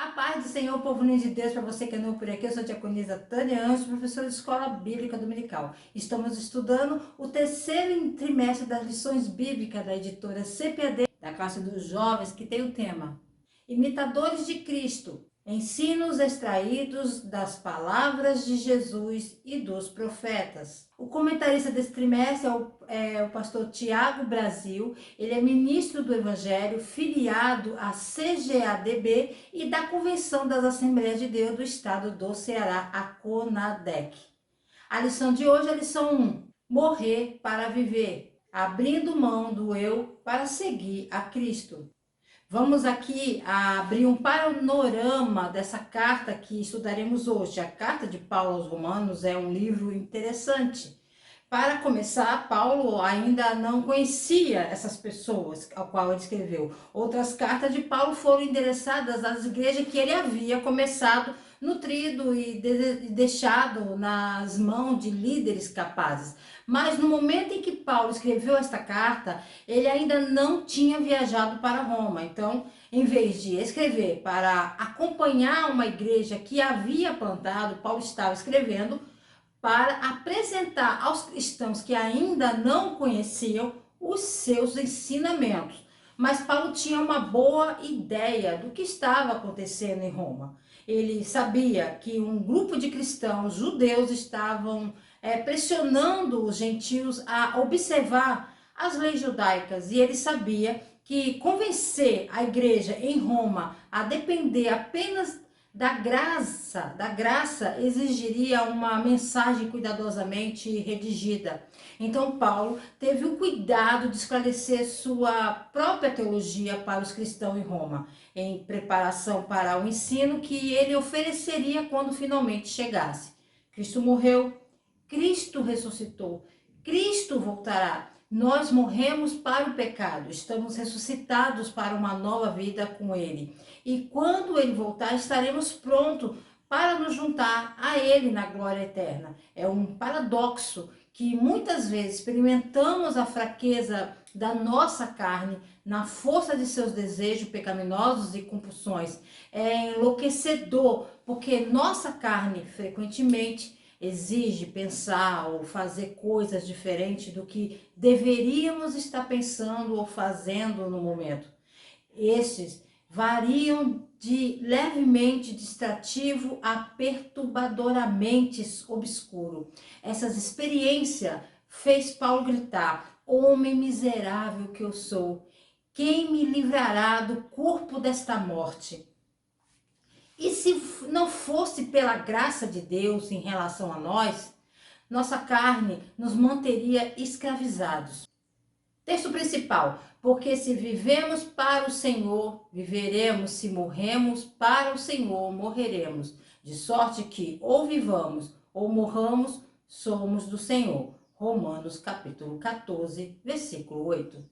A paz do Senhor, povo lindo de Deus, para você que é novo por aqui, eu sou a diaconisa Tânia Anjos, professora de Escola Bíblica Dominical. Estamos estudando o terceiro trimestre das lições bíblicas da editora CPAD, da classe dos jovens, que tem o tema Imitadores de Cristo, ensinos extraídos das palavras de Jesus e dos profetas. O comentarista desse trimestre é o pastor Tiago Brasil. Ele é ministro do Evangelho, filiado à CGADB e da Convenção das Assembleias de Deus do Estado do Ceará, a CONADEC. A lição de hoje é a lição 1, morrer para viver, abrindo mão do eu para seguir a Cristo. Vamos aqui abrir um panorama dessa carta que estudaremos hoje. A carta de Paulo aos Romanos é um livro interessante. Para começar, Paulo ainda não conhecia essas pessoas ao qual ele escreveu. Outras cartas de Paulo foram endereçadas às igrejas que ele havia começado, nutrido e deixado nas mãos de líderes capazes. Mas no momento em que Paulo escreveu esta carta, ele ainda não tinha viajado para Roma. Então, em vez de escrever para acompanhar uma igreja que havia plantado, Paulo estava escrevendo para apresentar aos cristãos que ainda não conheciam os seus ensinamentos. Mas Paulo tinha uma boa ideia do que estava acontecendo em Roma. Ele sabia que um grupo de cristãos judeus estavam pressionando os gentios a observar as leis judaicas, e ele sabia que convencer a igreja em Roma a depender apenas da graça exigiria uma mensagem cuidadosamente redigida. Então Paulo teve o cuidado de esclarecer sua própria teologia para os cristãos em Roma, em preparação para o ensino que ele ofereceria quando finalmente chegasse. Cristo morreu, Cristo ressuscitou, Cristo voltará. Nós morremos para o pecado, estamos ressuscitados para uma nova vida com Ele. E quando Ele voltar, estaremos prontos para nos juntar a Ele na glória eterna. É um paradoxo que muitas vezes experimentamos a fraqueza da nossa carne, na força de seus desejos pecaminosos e compulsões. É enlouquecedor, porque nossa carne frequentemente exige pensar ou fazer coisas diferentes do que deveríamos estar pensando ou fazendo no momento. Estes variam de levemente distrativo a perturbadoramente obscuro. Essas experiências fez Paulo gritar: homem miserável que eu sou, quem me livrará do corpo desta morte? E se não fosse pela graça de Deus em relação a nós, nossa carne nos manteria escravizados. Texto principal: porque se vivemos para o Senhor, viveremos; se morremos para o Senhor, morreremos. De sorte que ou vivamos ou morramos, somos do Senhor. Romanos capítulo 14, versículo 8.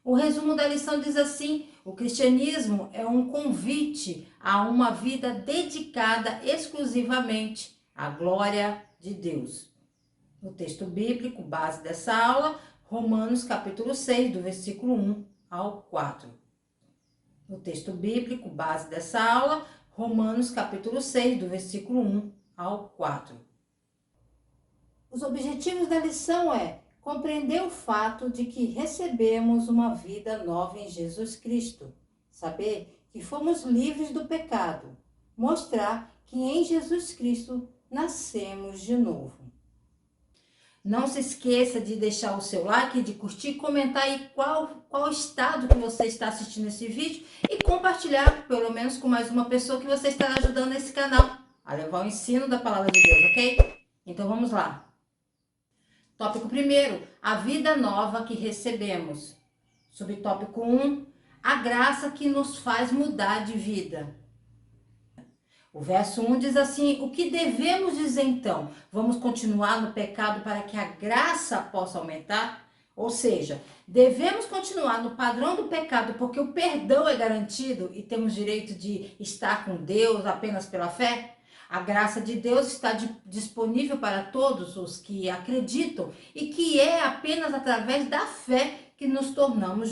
O resumo da lição diz assim: o cristianismo é um convite a uma vida dedicada exclusivamente à glória de Deus. O texto bíblico base dessa aula, Romanos capítulo 6, do versículo 1 ao 4. O texto bíblico base dessa aula, Romanos capítulo 6, do versículo 1 ao 4. Os objetivos da lição compreender o fato de que recebemos uma vida nova em Jesus Cristo, saber que fomos livres do pecado, mostrar que em Jesus Cristo nascemos de novo. Não se esqueça de deixar o seu like, de curtir, comentar aí qual estado que você está assistindo esse vídeo e compartilhar pelo menos com mais uma pessoa que você estará ajudando nesse canal a levar o ensino da palavra de Deus, ok? Então vamos lá. Tópico 1, a vida nova que recebemos. Subtópico 1, a graça que nos faz mudar de vida. O verso 1 diz assim: o que devemos dizer então? Vamos continuar no pecado para que a graça possa aumentar? Ou seja, devemos continuar no padrão do pecado porque o perdão é garantido e temos direito de estar com Deus apenas pela fé? A graça de Deus está disponível para todos os que acreditam e que é apenas através da fé que nos tornamos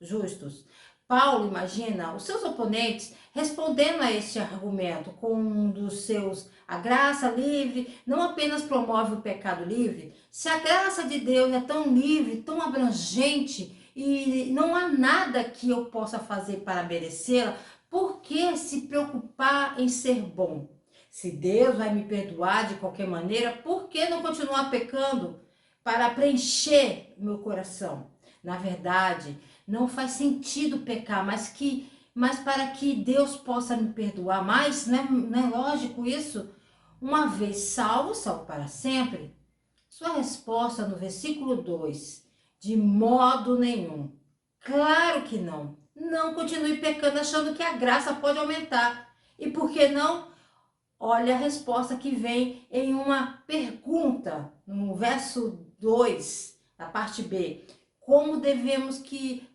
justos. Paulo, imagina, os seus oponentes respondendo a este argumento com um dos seus, a graça livre não apenas promove o pecado livre. Se a graça de Deus é tão livre, tão abrangente e não há nada que eu possa fazer para merecê-la, por que se preocupar em ser bom? Se Deus vai me perdoar de qualquer maneira, por que não continuar pecando para preencher meu coração? Na verdade, não faz sentido pecar, mas para que Deus possa me perdoar mais, né? Não é lógico isso? Uma vez salvo, salvo para sempre. Sua resposta no versículo 2, de modo nenhum. Claro que não. Não continue pecando achando que a graça pode aumentar. E por que não? Olha a resposta que vem em uma pergunta, no verso 2, da parte B. Como devemos que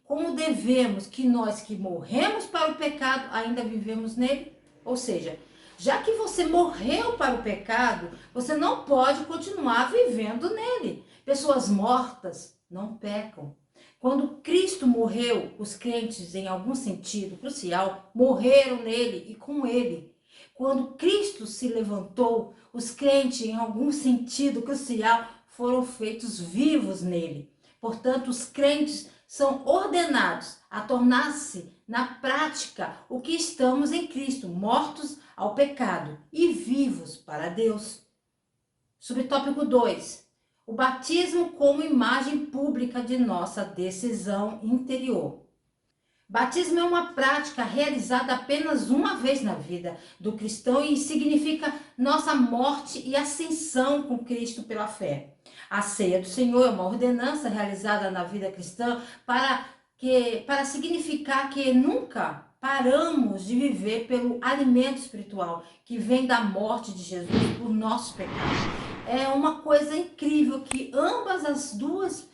nós que morremos para o pecado ainda vivemos nele? Ou seja, já que você morreu para o pecado, você não pode continuar vivendo nele. Pessoas mortas não pecam. Quando Cristo morreu, os crentes, em algum sentido crucial, morreram nele e com ele. Quando Cristo se levantou, os crentes, em algum sentido crucial, foram feitos vivos nele. Portanto, os crentes são ordenados a tornar-se, na prática, o que estamos em Cristo, mortos ao pecado e vivos para Deus. Subtópico 2. O batismo como imagem pública de nossa decisão interior. Batismo é uma prática realizada apenas uma vez na vida do cristão e significa nossa morte e ascensão com Cristo pela fé. A ceia do Senhor é uma ordenança realizada na vida cristã para significar que nunca paramos de viver pelo alimento espiritual que vem da morte de Jesus por nossos pecados. É uma coisa incrível que ambas as duas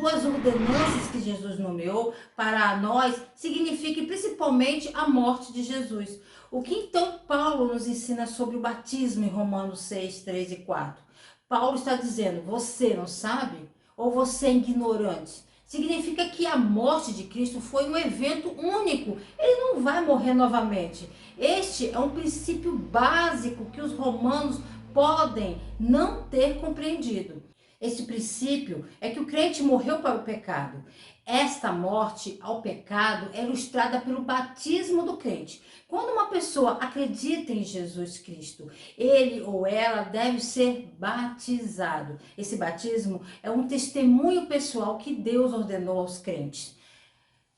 ordenanças que Jesus nomeou para nós significam principalmente a morte de Jesus. O que então Paulo nos ensina sobre o batismo em Romanos 6, 3 e 4? Paulo está dizendo, você não sabe? Ou você é ignorante? Significa que a morte de Cristo foi um evento único. Ele não vai morrer novamente. Este é um princípio básico que os romanos podem não ter compreendido. Esse princípio é que o crente morreu para o pecado. Esta morte ao pecado é ilustrada pelo batismo do crente. Quando uma pessoa acredita em Jesus Cristo, ele ou ela deve ser batizado. Esse batismo é um testemunho pessoal que Deus ordenou aos crentes.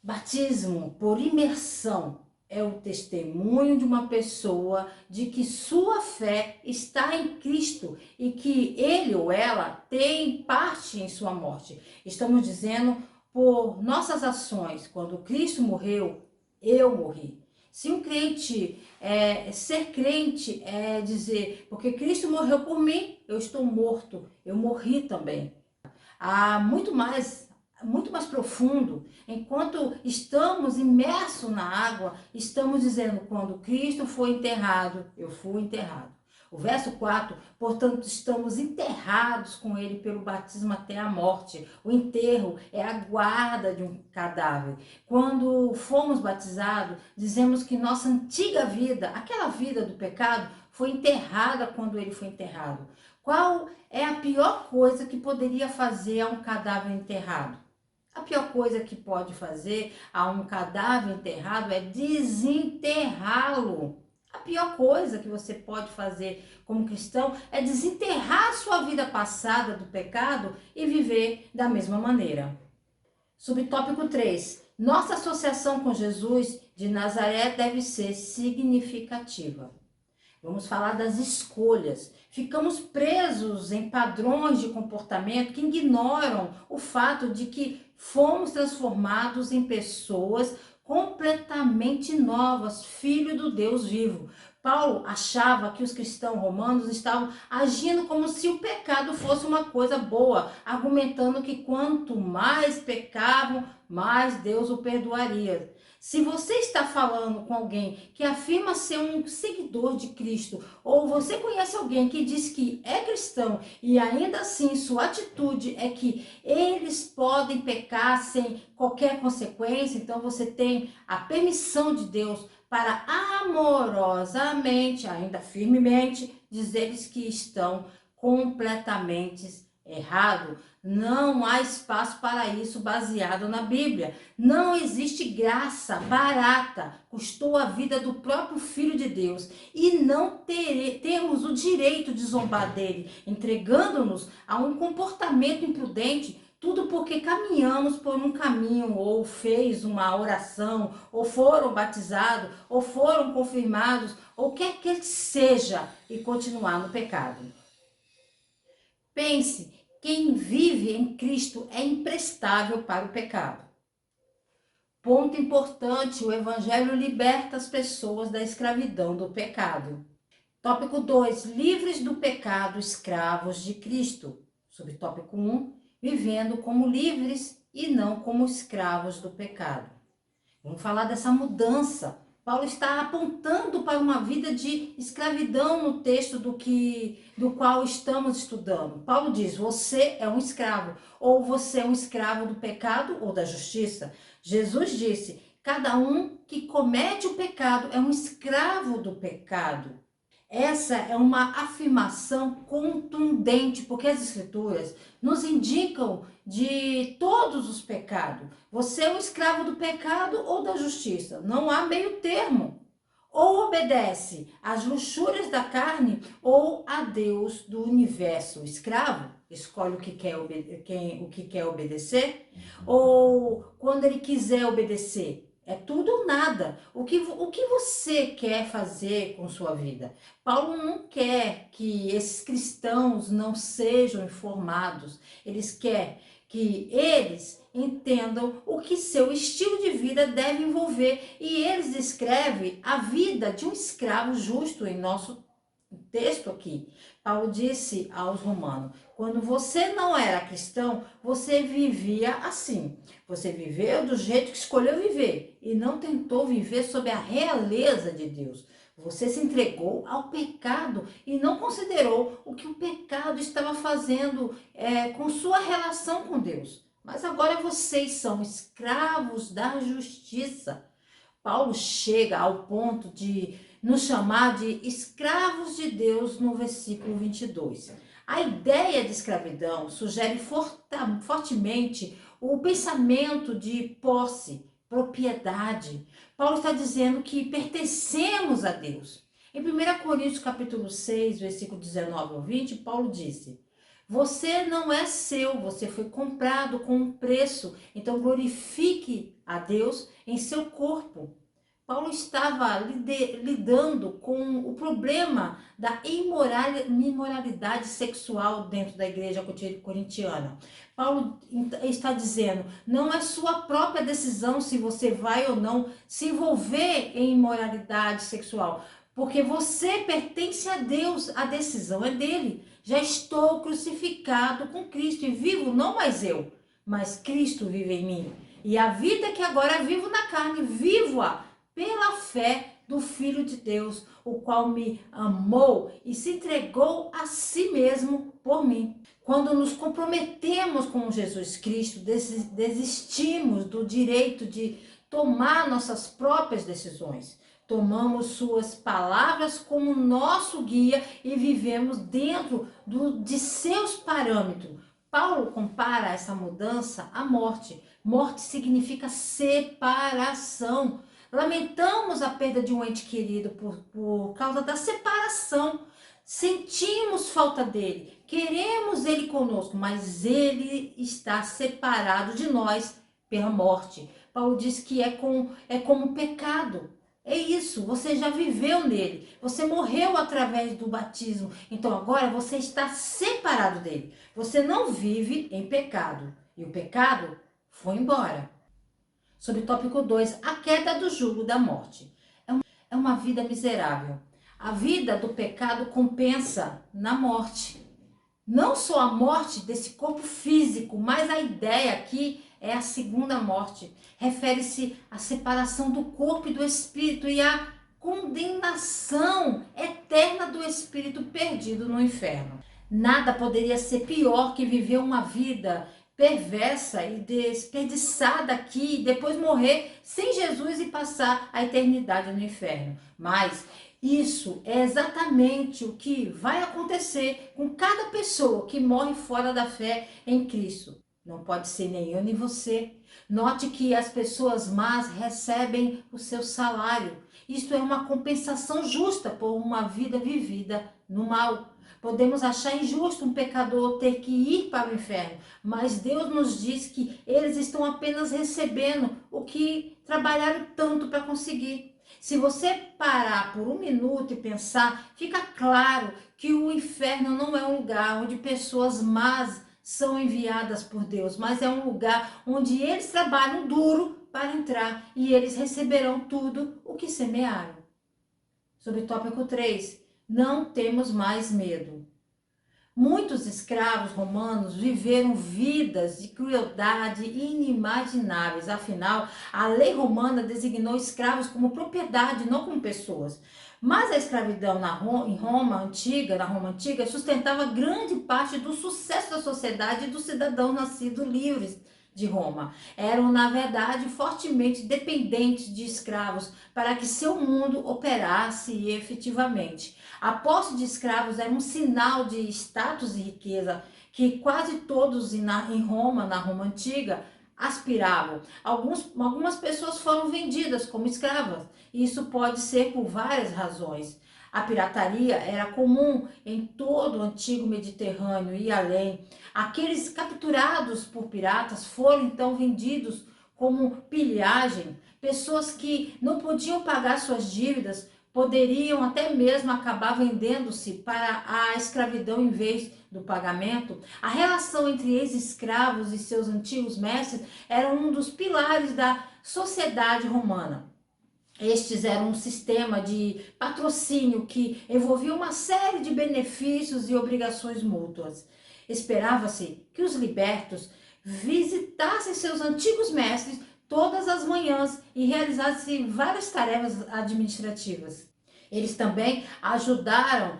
Batismo por imersão é o testemunho de uma pessoa de que sua fé está em Cristo e que ele ou ela tem parte em sua morte. Estamos dizendo, por nossas ações, quando Cristo morreu, eu morri. Se um crente, ser crente é dizer, porque Cristo morreu por mim, eu estou morto, eu morri também. Há muito mais profundo. Enquanto estamos imersos na água, estamos dizendo, quando Cristo foi enterrado, eu fui enterrado. O verso 4, portanto, estamos enterrados com ele pelo batismo até a morte. O enterro é a guarda de um cadáver. Quando fomos batizados, dizemos que nossa antiga vida, aquela vida do pecado, foi enterrada quando ele foi enterrado. Qual é a pior coisa que poderia fazer a um cadáver enterrado? A pior coisa que pode fazer a um cadáver enterrado é desenterrá-lo. A pior coisa que você pode fazer como cristão é desenterrar sua vida passada do pecado e viver da mesma maneira. Subtópico 3. Nossa associação com Jesus de Nazaré deve ser significativa. Vamos falar das escolhas. Ficamos presos em padrões de comportamento que ignoram o fato de que fomos transformados em pessoas completamente novas, filho do Deus vivo. Paulo achava que os cristãos romanos estavam agindo como se o pecado fosse uma coisa boa, argumentando que quanto mais pecavam, mais Deus o perdoaria. Se você está falando com alguém que afirma ser um seguidor de Cristo, ou você conhece alguém que diz que é cristão e ainda assim sua atitude é que eles podem pecar sem qualquer consequência, então você tem a permissão de Deus para amorosamente, ainda firmemente, dizer-lhes que estão completamente errados. Não há espaço para isso baseado na Bíblia. Não existe graça barata, custou a vida do próprio Filho de Deus, e não temos o direito de zombar dele, entregando-nos a um comportamento imprudente, tudo porque caminhamos por um caminho, ou fez uma oração, ou foram batizados, ou foram confirmados, ou quer que seja, e continuar no pecado. Pense, quem vive em Cristo é imprestável para o pecado. Ponto importante, o Evangelho liberta as pessoas da escravidão do pecado. Tópico 2, livres do pecado, escravos de Cristo. Subtópico 1, vivendo como livres e não como escravos do pecado. Vamos falar dessa mudança. Paulo está apontando para uma vida de escravidão no texto do qual estamos estudando. Paulo diz, você é um escravo, ou você é um escravo do pecado ou da justiça. Jesus disse, cada um que comete o pecado é um escravo do pecado. Essa é uma afirmação contundente, porque as Escrituras nos indicam de todos os pecados. Você é um escravo do pecado ou da justiça, não há meio termo. Ou obedece às luxúrias da carne ou a Deus do universo. O escravo escolhe o que quer obedecer, ou quando ele quiser obedecer. É tudo ou nada. O que você quer fazer com sua vida? Paulo não quer que esses cristãos não sejam informados. Eles querem que eles entendam o que seu estilo de vida deve envolver. E eles descrevem a vida de um escravo justo em nosso texto aqui. Paulo disse aos romanos, quando você não era cristão, você vivia assim. Você viveu do jeito que escolheu viver e não tentou viver sob a realeza de Deus. Você se entregou ao pecado e não considerou o que o pecado estava fazendo com sua relação com Deus. Mas agora vocês são escravos da justiça. Paulo chega ao ponto de nos chamar de escravos de Deus no versículo 22. A ideia de escravidão sugere fortemente o pensamento de posse, propriedade. Paulo está dizendo que pertencemos a Deus. Em 1 Coríntios capítulo 6, versículo 19 ao 20, Paulo disse, você não é seu, você foi comprado com um preço, então glorifique a Deus em seu corpo. Paulo estava lidando com o problema da imoralidade sexual dentro da igreja corintiana. Paulo está dizendo, não é sua própria decisão se você vai ou não se envolver em imoralidade sexual, porque você pertence a Deus, a decisão é dele. Já estou crucificado com Cristo e vivo não mais eu, mas Cristo vive em mim. E a vida que agora vivo na carne, vivo-a pela fé do Filho de Deus, o qual me amou e se entregou a si mesmo por mim. Quando nos comprometemos com Jesus Cristo, desistimos do direito de tomar nossas próprias decisões. Tomamos suas palavras como nosso guia e vivemos dentro de seus parâmetros. Paulo compara essa mudança à morte. Morte significa separação. Lamentamos a perda de um ente querido por causa da separação. Sentimos falta dele, queremos ele conosco, mas ele está separado de nós pela morte. Paulo diz que é como pecado. É isso, você já viveu nele, você morreu através do batismo, então agora você está separado dele. Você não vive em pecado e o pecado foi embora. Sobre o tópico 2, a queda do jugo da morte. É uma vida miserável. A vida do pecado compensa na morte. Não só a morte desse corpo físico, mas a ideia aqui é a segunda morte. Refere-se à separação do corpo e do espírito e à condenação eterna do espírito perdido no inferno. Nada poderia ser pior que viver uma vida perversa e desperdiçada aqui, e depois morrer sem Jesus e passar a eternidade no inferno. Mas isso é exatamente o que vai acontecer com cada pessoa que morre fora da fé em Cristo. Não pode ser nem eu nem você. Note que as pessoas más recebem o seu salário. Isto é uma compensação justa por uma vida vivida no mal. Podemos achar injusto um pecador ter que ir para o inferno, mas Deus nos diz que eles estão apenas recebendo o que trabalharam tanto para conseguir. Se você parar por um minuto e pensar, fica claro que o inferno não é um lugar onde pessoas más são enviadas por Deus, mas é um lugar onde eles trabalham duro para entrar e eles receberão tudo o que semearam. Sobre o tópico 3, não temos mais medo. Muitos escravos romanos viveram vidas de crueldade inimagináveis. Afinal, a lei romana designou escravos como propriedade, não como pessoas. Mas a escravidão na Roma Antiga, sustentava grande parte do sucesso da sociedade e dos cidadãos nascidos livres de Roma. Eram, na verdade, fortemente dependentes de escravos para que seu mundo operasse efetivamente. A posse de escravos era um sinal de status e riqueza que quase todos em Roma, na Roma Antiga, aspiravam. Algumas pessoas foram vendidas como escravas. Isso pode ser por várias razões. A pirataria era comum em todo o antigo Mediterrâneo e além. Aqueles capturados por piratas foram então vendidos como pilhagem. Pessoas que não podiam pagar suas dívidas poderiam até mesmo acabar vendendo-se para a escravidão em vez do pagamento. A relação entre ex-escravos e seus antigos mestres era um dos pilares da sociedade romana. Estes eram um sistema de patrocínio que envolvia uma série de benefícios e obrigações mútuas. Esperava-se que os libertos visitassem seus antigos mestres todas as manhãs e realizassem várias tarefas administrativas. Eles também ajudaram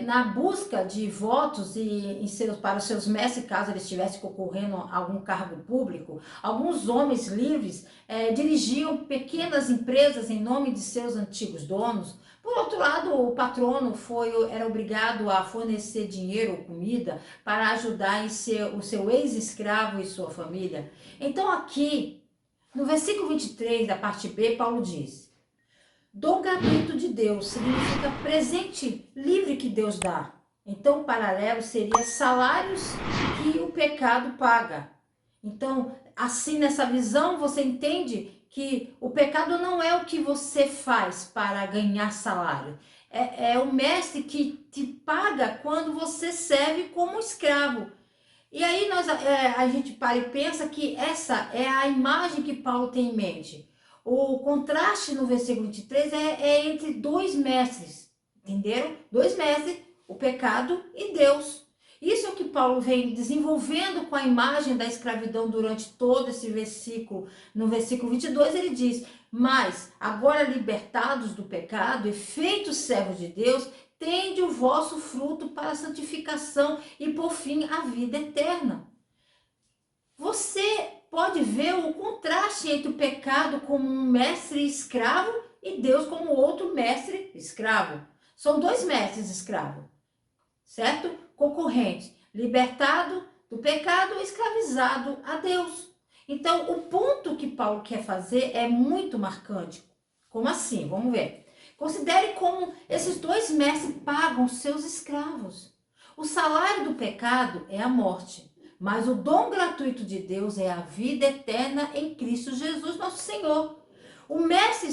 na busca de votos para os seus mestres, caso eles estivessem concorrendo a algum cargo público. Alguns homens livres dirigiam pequenas empresas em nome de seus antigos donos. Por outro lado, o patrono era obrigado a fornecer dinheiro ou comida para ajudar o seu ex-escravo e sua família. Então aqui, no versículo 23 da parte B, Paulo diz: dom gratuito de Deus significa presente livre que Deus dá. Então, o paralelo seria salários que o pecado paga. Então, assim, nessa visão, você entende que o pecado não é o que você faz para ganhar salário. É o mestre que te paga quando você serve como escravo. E aí a gente para e pensa que essa é a imagem que Paulo tem em mente. O contraste no versículo 23 é entre dois mestres, entenderam? Dois mestres, o pecado e Deus. Isso é o que Paulo vem desenvolvendo com a imagem da escravidão durante todo esse versículo. No versículo 22 ele diz: mas agora libertados do pecado e feitos servos de Deus, tende o vosso fruto para a santificação e por fim a vida eterna. Você pode ver o contraste entre o pecado como um mestre escravo e Deus como outro mestre escravo. São dois mestres escravos, certo? Concorrentes, libertado do pecado, escravizado a Deus. Então, o ponto que Paulo quer fazer é muito marcante. Como assim? Vamos ver. Considere como esses dois mestres pagam seus escravos. O salário do pecado é a morte. Mas o dom gratuito de Deus é a vida eterna em Cristo Jesus, nosso Senhor. O mestre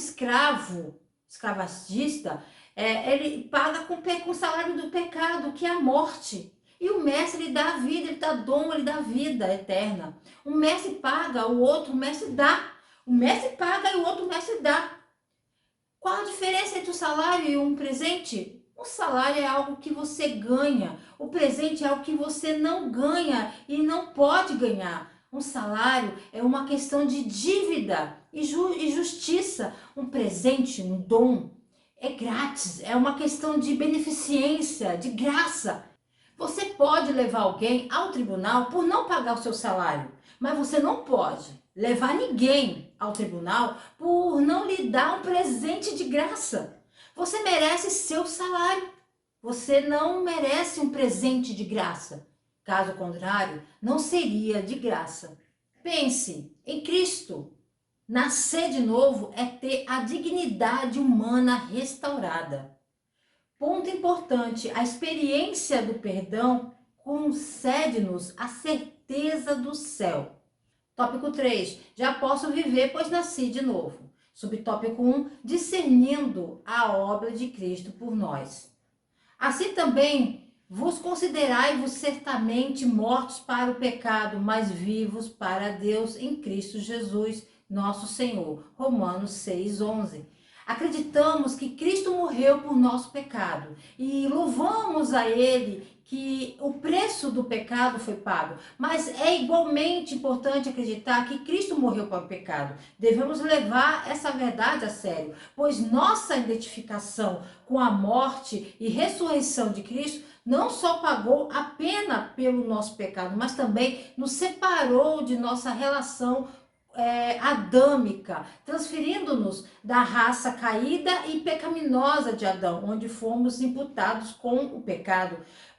escravagista, ele paga com o salário do pecado, que é a morte. E o mestre, ele dá a vida, ele dá dom, ele dá vida eterna. Um mestre paga, o outro mestre dá. O mestre paga e o outro mestre dá. Qual a diferença entre o salário e um presente? O salário é algo que você ganha. O presente é algo que você não ganha e não pode ganhar. Um salário é uma questão de dívida e justiça. Um presente, um dom, é grátis. É uma questão de beneficência, de graça. Você pode levar alguém ao tribunal por não pagar o seu salário, mas você não pode levar ninguém ao tribunal por não lhe dar um presente de graça. Você merece seu salário. Você não merece um presente de graça. Caso contrário, não seria de graça. Pense em Cristo. Nascer de novo é ter a dignidade humana restaurada. Ponto importante, a experiência do perdão concede-nos a certeza do céu. Tópico 3, já posso viver, pois nasci de novo. Subtópico 1, discernindo a obra de Cristo por nós. Assim também vos considerai-vos certamente mortos para o pecado, mas vivos para Deus em Cristo Jesus, nosso Senhor. Romanos 6:11. Acreditamos que Cristo morreu por nosso pecado e louvamos a Ele que o preço do pecado foi pago, mas é igualmente importante acreditar que Cristo morreu para o pecado. Devemos levar essa verdade a sério, pois nossa identificação com a morte e ressurreição de Cristo não só pagou a pena pelo nosso pecado, mas também nos separou de nossa relação adâmica, transferindo-nos da raça caída e pecaminosa de Adão, onde fomos imputados com o pecado,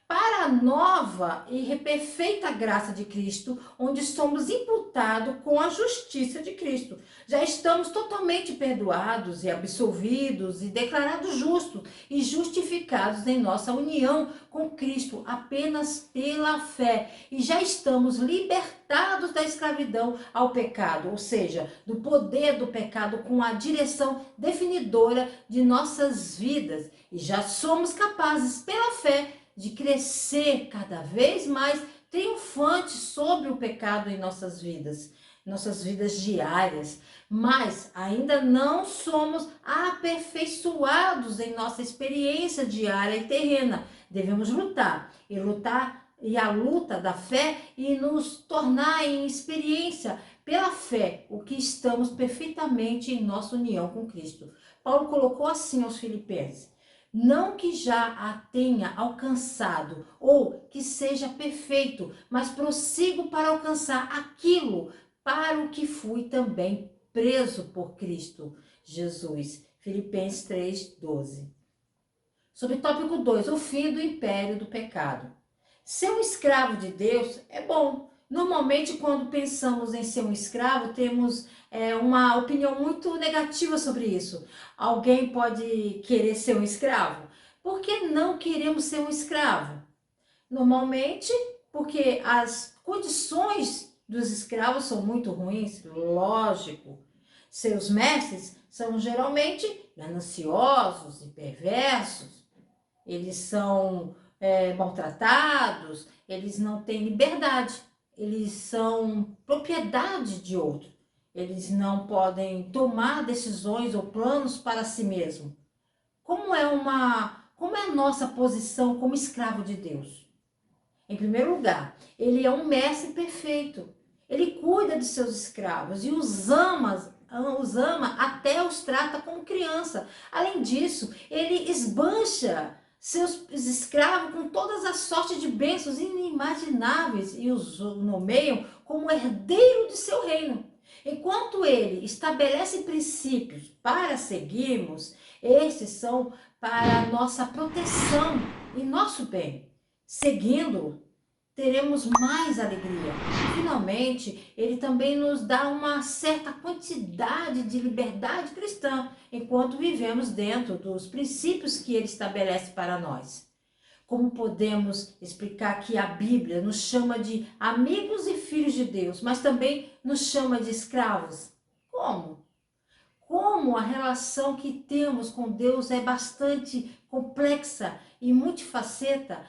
para a nova e perfeita graça de Cristo, onde somos imputados com a justiça de Cristo. Já estamos totalmente perdoados e absolvidos e declarados justos e justificados em nossa união com Cristo apenas pela fé. E já estamos libertados da escravidão ao pecado, ou seja, do poder do pecado com a direção definidora de nossas vidas. E já somos capazes, pela fé, de crescer cada vez mais triunfante sobre o pecado em nossas vidas diárias, mas ainda não somos aperfeiçoados em nossa experiência diária e terrena. Devemos lutar e a luta da fé e nos tornar em experiência pela fé o que estamos perfeitamente em nossa união com Cristo. Paulo colocou assim aos Filipenses: não que já a tenha alcançado ou que seja perfeito, mas prossigo para alcançar aquilo para o que fui também preso por Cristo Jesus. Filipenses 3:12. Subtópico 2, o fim do império do pecado. Ser um escravo de Deus é bom. Normalmente, quando pensamos em ser um escravo, temos uma opinião muito negativa sobre isso. Alguém pode querer ser um escravo? Por que não queremos ser um escravo? Normalmente, porque as condições dos escravos são muito ruins, lógico. Seus mestres são geralmente gananciosos e perversos. Eles são maltratados, eles não têm liberdade, eles são propriedade de outro, eles não podem tomar decisões ou planos para si mesmo. Como é a nossa posição como escravo de Deus? Em primeiro lugar, ele é um mestre perfeito. Ele cuida de seus escravos e os ama até os trata como criança. Além disso, ele esbancha seus escravos com todas as sortes de bênçãos inimagináveis e os nomeiam como herdeiro de seu reino. Enquanto ele estabelece princípios para seguirmos, estes são para nossa proteção e nosso bem. Seguindo, teremos mais alegria. Finalmente, ele também nos dá uma certa quantidade de liberdade cristã, enquanto vivemos dentro dos princípios que ele estabelece para nós. Como podemos explicar que a Bíblia nos chama de amigos e filhos de Deus, mas também nos chama de escravos? Como? Como a relação que temos com Deus é bastante complexa e multifaceta,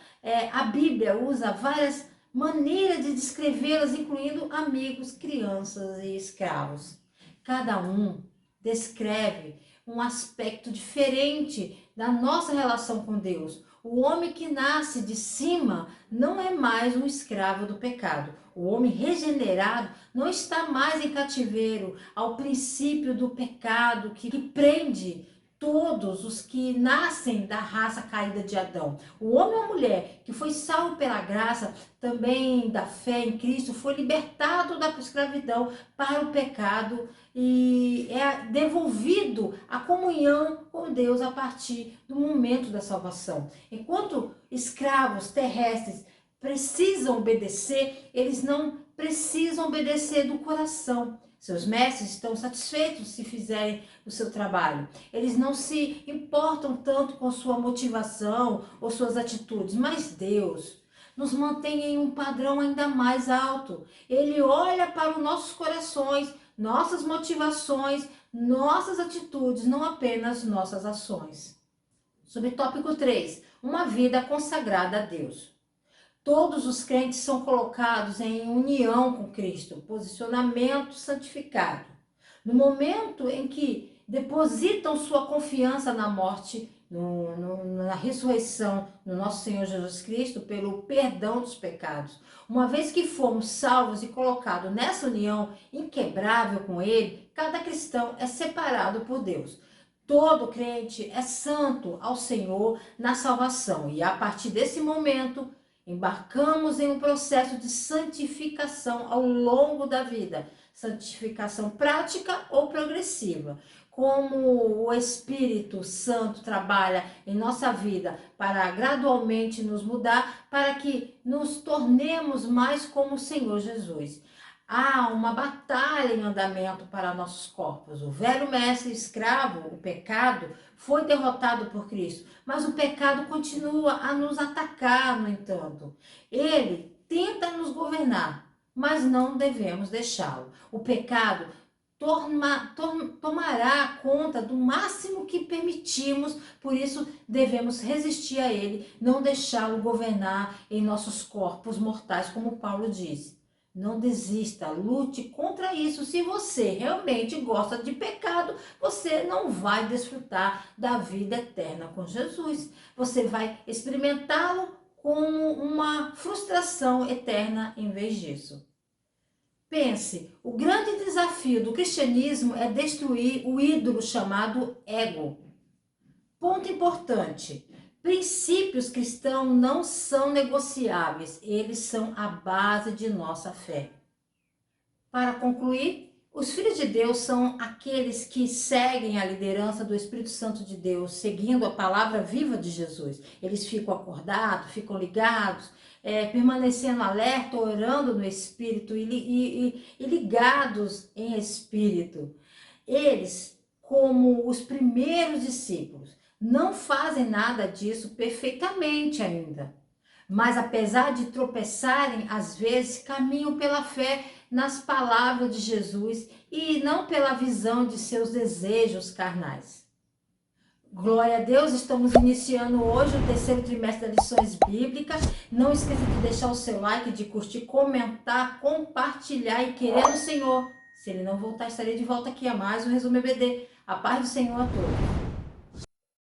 a Bíblia usa várias maneiras de descrevê-las, incluindo amigos, crianças e escravos. Cada um descreve um aspecto diferente da nossa relação com Deus. O homem que nasce de cima não é mais um escravo do pecado. O homem regenerado não está mais em cativeiro ao princípio do pecado que prende todos os que nascem da raça caída de Adão. O homem ou a mulher que foi salvo pela graça, também da fé em Cristo, foi libertado da escravidão para o pecado e é devolvido à comunhão com Deus a partir do momento da salvação. Enquanto escravos terrestres precisam obedecer, eles não precisam obedecer do coração. Seus mestres estão satisfeitos se fizerem o seu trabalho. Eles não se importam tanto com sua motivação ou suas atitudes, mas Deus nos mantém em um padrão ainda mais alto. Ele olha para os nossos corações, nossas motivações, nossas atitudes, não apenas nossas ações. Subtópico 3. Uma vida consagrada a Deus. Todos os crentes são colocados em união com Cristo, posicionamento santificado. No momento em que depositam sua confiança na morte, na ressurreição do nosso Senhor Jesus Cristo, pelo perdão dos pecados. Uma vez que fomos salvos e colocados nessa união inquebrável com Ele, cada cristão é separado por Deus. Todo crente é santo ao Senhor na salvação e a partir desse momento embarcamos em um processo de santificação ao longo da vida, santificação prática ou progressiva. Como o Espírito Santo trabalha em nossa vida para gradualmente nos mudar, para que nos tornemos mais como o Senhor Jesus. Há uma batalha em andamento para nossos corpos. O velho mestre escravo, o pecado, foi derrotado por Cristo, mas o pecado continua a nos atacar, no entanto. Ele tenta nos governar, mas não devemos deixá-lo. O pecado tomará conta do máximo que permitimos, por isso devemos resistir a ele, não deixá-lo governar em nossos corpos mortais, como Paulo diz. Não desista, lute contra isso. Se você realmente gosta de pecado, você não vai desfrutar da vida eterna com Jesus. Você vai experimentá-lo como uma frustração eterna em vez disso. Pense, o grande desafio do cristianismo é destruir o ídolo chamado ego. Ponto importante. Princípios cristãos não são negociáveis, eles são a base de nossa fé. Para concluir, os filhos de Deus são aqueles que seguem a liderança do Espírito Santo de Deus, seguindo a palavra viva de Jesus. Eles ficam acordados, ficam ligados, permanecendo alerta, orando no Espírito e ligados em Espírito. Eles, como os primeiros discípulos, não fazem nada disso perfeitamente ainda. Mas apesar de tropeçarem, às vezes caminham pela fé nas palavras de Jesus e não pela visão de seus desejos carnais. Glória a Deus, estamos iniciando hoje o terceiro trimestre das lições bíblicas. Não esqueça de deixar o seu like, de curtir, comentar, compartilhar e querer o Senhor. Se Ele não voltar, estarei de volta aqui a mais um Resumo EBD. A paz do Senhor a todos.